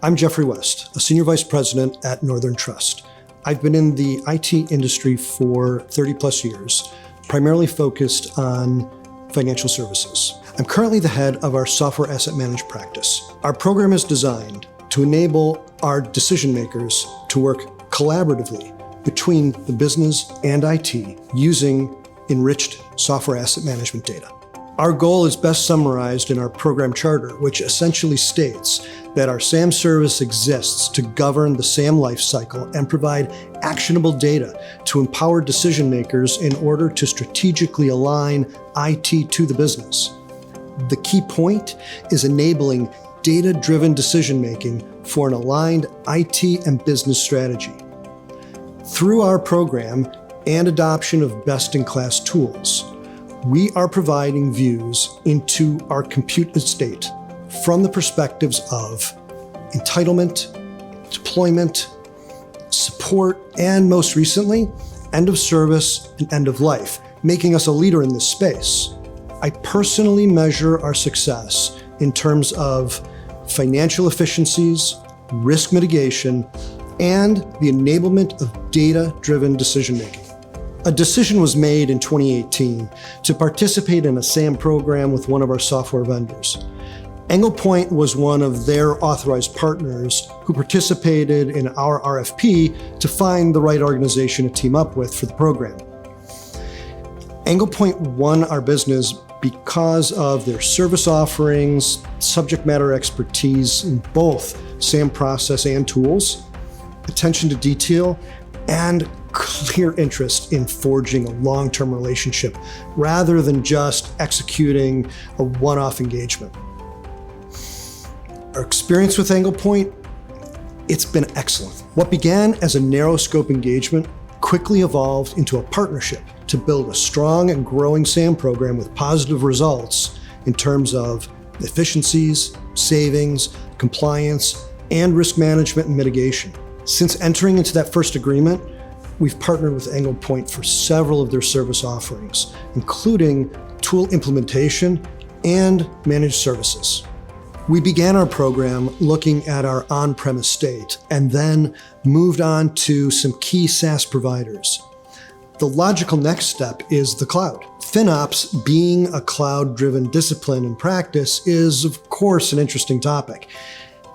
I'm Jeffrey West, a Senior Vice President at Northern Trust. I've been in the IT industry for 30 plus years, primarily focused on financial services. I'm currently the head of our software asset management practice. Our program is designed to enable our decision makers to work collaboratively between the business and IT using enriched software asset management data. Our goal is best summarized in our program charter, which essentially states that our SAM service exists to govern the SAM lifecycle and provide actionable data to empower decision makers in order to strategically align IT to the business. The key point is enabling data-driven decision-making for an aligned IT and business strategy. Through our program and adoption of best-in-class tools, we are providing views into our compute estate from the perspectives of entitlement, deployment, support, and most recently, end of service and end of life, making us a leader in this space. I personally measure our success in terms of financial efficiencies, risk mitigation, and the enablement of data-driven decision-making. A decision was made in 2018 to participate in a SAM program with one of our software vendors. Anglepoint was one of their authorized partners who participated in our RFP to find the right organization to team up with for the program. Anglepoint won our business because of their service offerings, subject matter expertise in both SAM process and tools, attention to detail, and clear interest in forging a long-term relationship rather than just executing a one-off engagement. Our experience with Anglepoint, it's been excellent. What began as a narrow scope engagement quickly evolved into a partnership to build a strong and growing SAM program with positive results in terms of efficiencies, savings, compliance, and risk management and mitigation. Since entering into that first agreement, we've partnered with Anglepoint for several of their service offerings, including tool implementation and managed services. We began our program looking at our on-premise state and then moved on to some key SaaS providers. The logical next step is the cloud. FinOps, being a cloud-driven discipline and practice, is of course an interesting topic.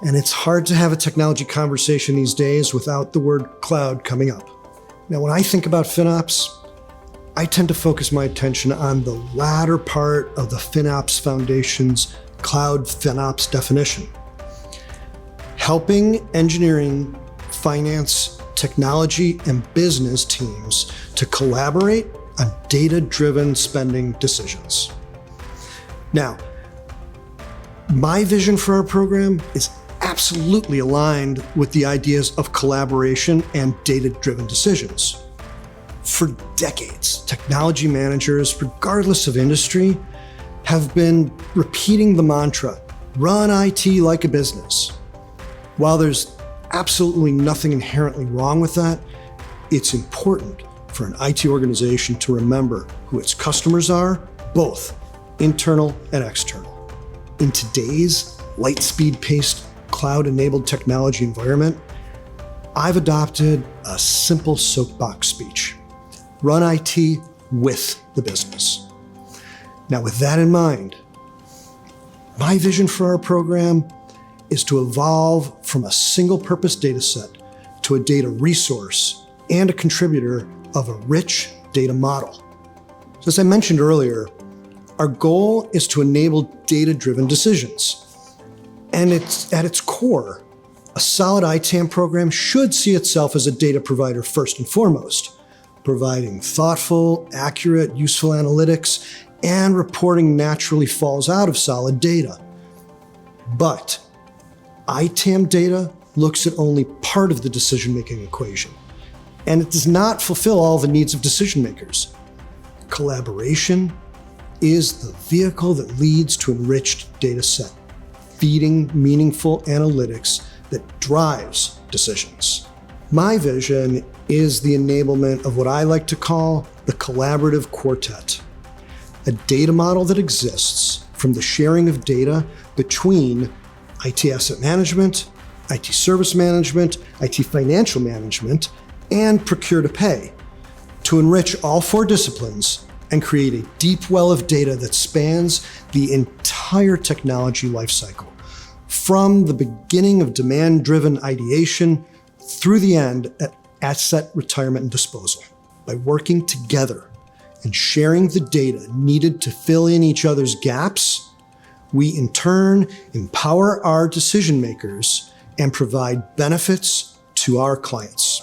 And it's hard to have a technology conversation these days without the word cloud coming up. Now, when I think about FinOps, I tend to focus my attention on the latter part of the FinOps Foundation's Cloud FinOps definition. Helping engineering, finance, technology, and business teams to collaborate on data-driven spending decisions. Now, my vision for our program is absolutely aligned with the ideas of collaboration and data-driven decisions. For decades, technology managers, regardless of industry, have been repeating the mantra, run IT like a business. While there's absolutely nothing inherently wrong with that, it's important for an IT organization to remember who its customers are, both internal and external. In today's light speed-paced cloud-enabled technology environment, I've adopted a simple soapbox speech. Run IT with the business. Now, with that in mind, my vision for our program is to evolve from a single-purpose data set to a data resource and a contributor of a rich data model. So as I mentioned earlier, our goal is to enable data-driven decisions. And it's at its core, a solid ITAM program should see itself as a data provider first and foremost, providing thoughtful, accurate, useful analytics, and reporting naturally falls out of solid data. But ITAM data looks at only part of the decision-making equation, and it does not fulfill all the needs of decision makers. Collaboration is the vehicle that leads to enriched data set, feeding meaningful analytics that drives decisions. My vision is the enablement of what I like to call the Collaborative Quartet, a data model that exists from the sharing of data between IT asset management, IT service management, IT financial management, and procure to pay to enrich all 4 disciplines and create a deep well of data that spans the entire technology lifecycle, from the beginning of demand-driven ideation through the end at asset retirement and disposal. By working together and sharing the data needed to fill in each other's gaps, we in turn empower our decision makers and provide benefits to our clients.